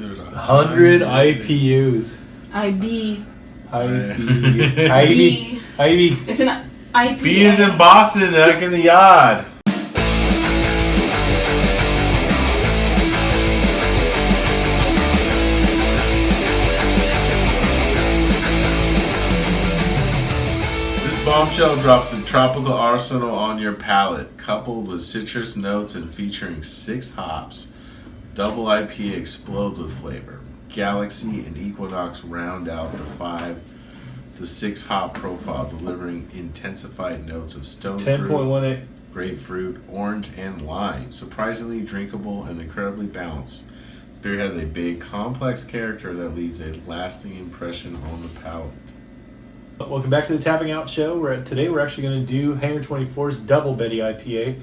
there's 100 IPUs. IB. IB. It's an IPA. B is in Boston, heck in the yard. This bombshell drops a tropical arsenal on your palate, coupled with citrus notes and featuring 6 hops. Double IPA explodes with flavor. Galaxy and Equinox round out the 6 hop profile, delivering intensified notes of stone fruit, 10.18. grapefruit, orange, and lime. Surprisingly drinkable and incredibly balanced. Beer has a big, complex character that leaves a lasting impression on the palate. Welcome back to the Tapping Out Show. Today we're actually going to do Hangar 24's Double Betty IPA.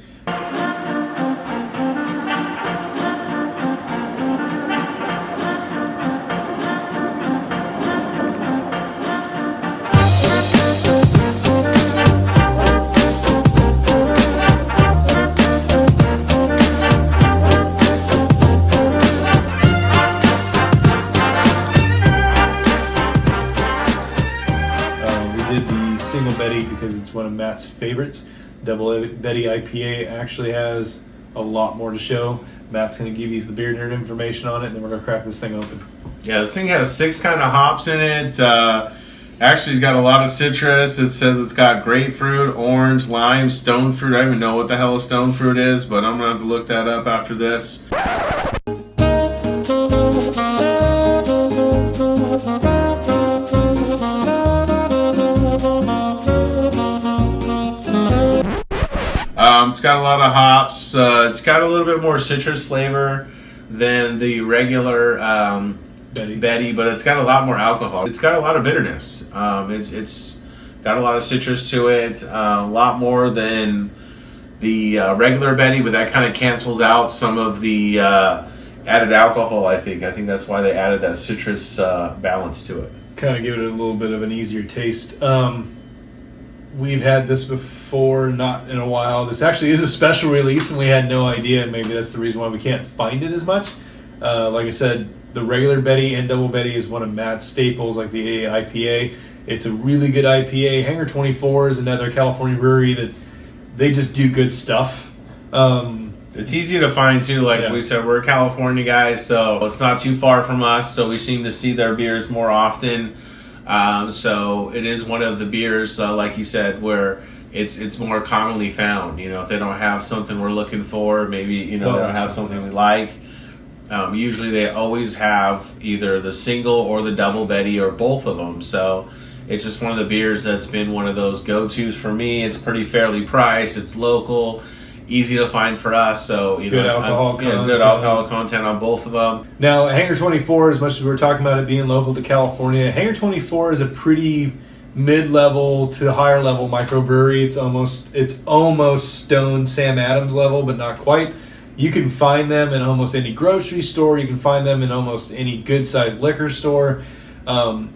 Single Betty because it's one of Matt's favorites. Double Betty IPA actually has a lot more to show. Matt's going to give you the beer nerd information on it, and then we're going to crack this thing open. Yeah, this thing has 6 kind of hops in it. Actually, it's got a lot of citrus. It says it's got grapefruit, orange, lime, stone fruit. I don't even know what the hell a stone fruit is, but I'm going to have to look that up after this. It's got a lot of hops. It's got a little bit more citrus flavor than the regular Betty, but it's got a lot more alcohol. It's got a lot of bitterness. It's got a lot of citrus to it, a lot more than the regular Betty, but that kind of cancels out some of the added alcohol, I think. I think that's why they added that citrus balance to it. Kind of give it a little bit of an easier taste. We've had this before, not in a while. This actually is a special release, and we had no idea, and maybe that's the reason why we can't find it as much. Like I said, the regular Betty and Double Betty is one of Matt's staples, like the IPA. It's a really good IPA. Hangar 24 is another California brewery that they just do good stuff. It's easy to find, too. Like we said, we're California guys, so it's not too far from us, so we seem to see their beers more often. So it is one of the beers, like you said, where it's more commonly found. You know, if they don't have something we're looking for, maybe, they don't have something we like. Usually they always have either the single or the Double Betty or both of them. So it's just one of the beers that's been one of those go-tos for me. It's pretty fairly priced. It's local. Easy to find for us, so good alcohol content. Good alcohol content on both of them. Now, Hangar 24, as much as we were talking about it being local to California, Hangar 24 is a pretty mid-level to higher level microbrewery. It's almost Stone Sam Adams level, but not quite. You can find them in almost any grocery store. You can find them in almost any good-sized liquor store. Most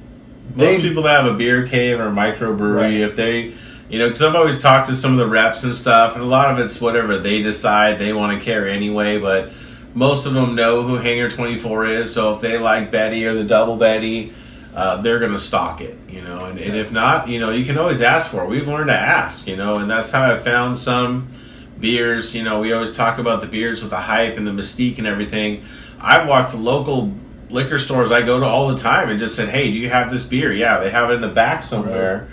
people that have a beer cave or a microbrewery, right, if they... because I've always talked to some of the reps and stuff, and a lot of it's whatever they decide they want to carry anyway, but most of them know who Hangar 24 is, so if they like Betty or the Double Betty, they're going to stock it, and if not, you can always ask for it. We've learned to ask, and that's how I found some beers. We always talk about the beers with the hype and the mystique and everything. I've walked the local liquor stores I go to all the time and just said, hey, do you have this beer? Yeah, they have it in the back somewhere. Right.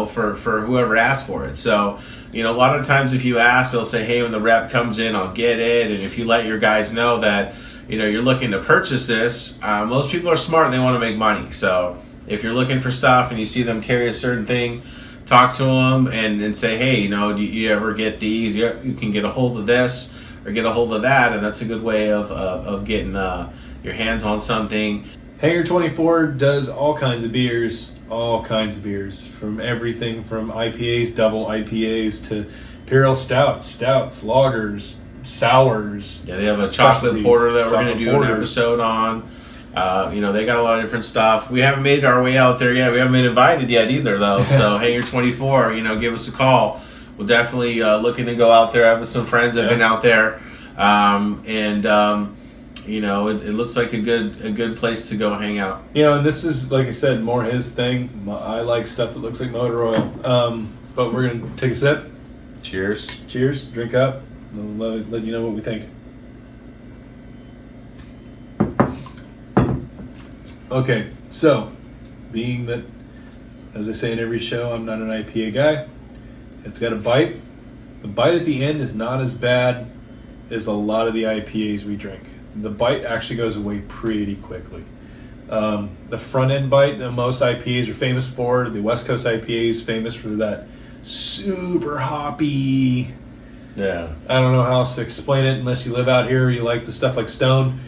For whoever asked for it. So, a lot of times if you ask, they'll say, hey, when the rep comes in, I'll get it. And if you let your guys know that, you're looking to purchase this, most people are smart and they want to make money. So if you're looking for stuff and you see them carry a certain thing, talk to them and say, hey, do you ever get these? You can get a hold of this or get a hold of that. And that's a good way of getting your hands on something. Hangar 24 does all kinds of beers, from everything from IPAs, double IPAs, to imperial stouts, lagers, sours. Yeah, they have a chocolate porter that we're going to do an episode on. They got a lot of different stuff. We haven't made our way out there yet. We haven't been invited yet either, though. So Hangar 24, give us a call. We're definitely looking to go out there. I have some friends that have been out there. it looks like a good place to go hang out. And this is, like I said, more his thing. I like stuff that looks like motor oil. But we're gonna take a sip. Cheers. Cheers. Drink up. We'll let you know what we think. Okay, so being that, as I say in every show, I'm not an IPA guy. It's got a bite. The bite at the end is not as bad as a lot of the IPAs we drink. The bite actually goes away pretty quickly. The front end bite that most IPAs are famous for, the West Coast IPA is famous for that super hoppy. Yeah. I don't know how else to explain it unless you live out here or you like the stuff like Stone.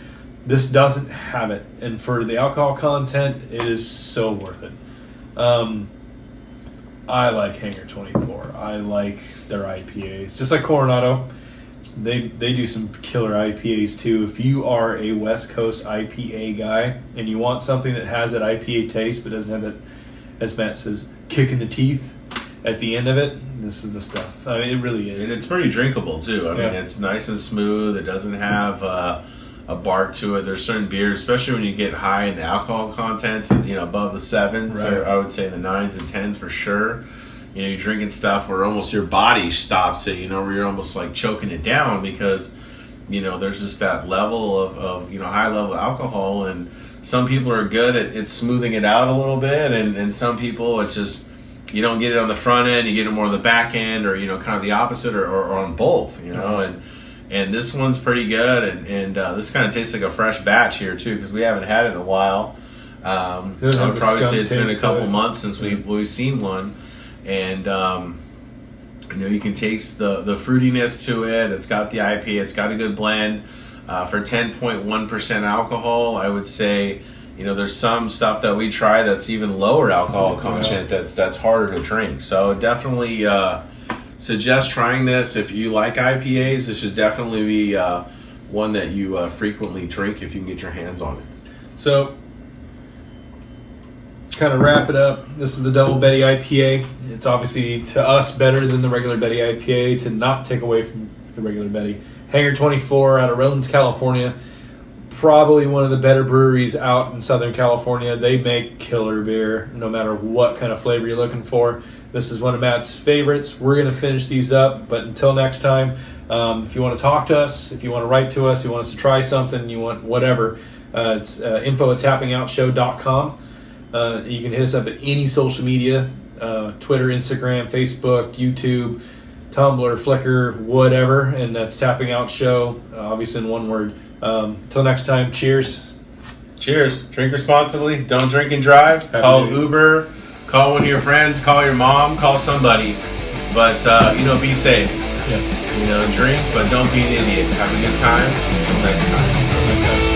This doesn't have it. And for the alcohol content, it is so worth it. I like Hangar 24. I like their IPAs. Just like Coronado, they do some killer IPAs too. If you are a West Coast IPA guy and you want something that has that IPA taste but doesn't have that, as Matt says, kick in the teeth at the end of it, this is the stuff. I mean, it really is. And it's pretty drinkable too. I mean, it's nice and smooth. It doesn't have a bark to it. There's certain beers, especially when you get high in the alcohol content, above the 7s, right. or I would say the 9s and 10s for sure. You're drinking stuff where almost your body stops it, where you're almost like choking it down because, there's just that level of high level alcohol, and some people are good at smoothing it out a little bit, and some people it's just, you don't get it on the front end, you get it more on the back end, or, kind of the opposite, or on both, And this one's pretty good, and this kind of tastes like a fresh batch here too, because we haven't had it in a while. I would probably say it's been a couple months since we've seen one, and you can taste the fruitiness to it. It's got the IPA, it's got a good blend for 10.1% alcohol. I would say, there's some stuff that we try that's even lower alcohol content that's harder to drink. So definitely. Suggest trying this if you like IPAs. This should definitely be one that you frequently drink if you can get your hands on it. So, kind of wrap it up. This is the Double Betty IPA. It's obviously to us better than the regular Betty IPA, to not take away from the regular Betty. Hangar 24 out of Redlands, California. Probably one of the better breweries out in Southern California. They make killer beer no matter what kind of flavor you're looking for. This is one of Matt's favorites. We're going to finish these up, but until next time, if you want to talk to us, if you want to write to us, you want us to try something, you want whatever, it's info@tappingoutshow.com. You can hit us up at any social media, Twitter, Instagram, Facebook, YouTube, Tumblr, Flickr, whatever, and that's Tapping Out Show, obviously in one word. Till next time, cheers. Cheers. Drink responsibly. Don't drink and drive. Call Uber. Call one of your friends. Call your mom. Call somebody. But, be safe. Yes. Drink, but don't be an idiot. Have a good time. Until next time.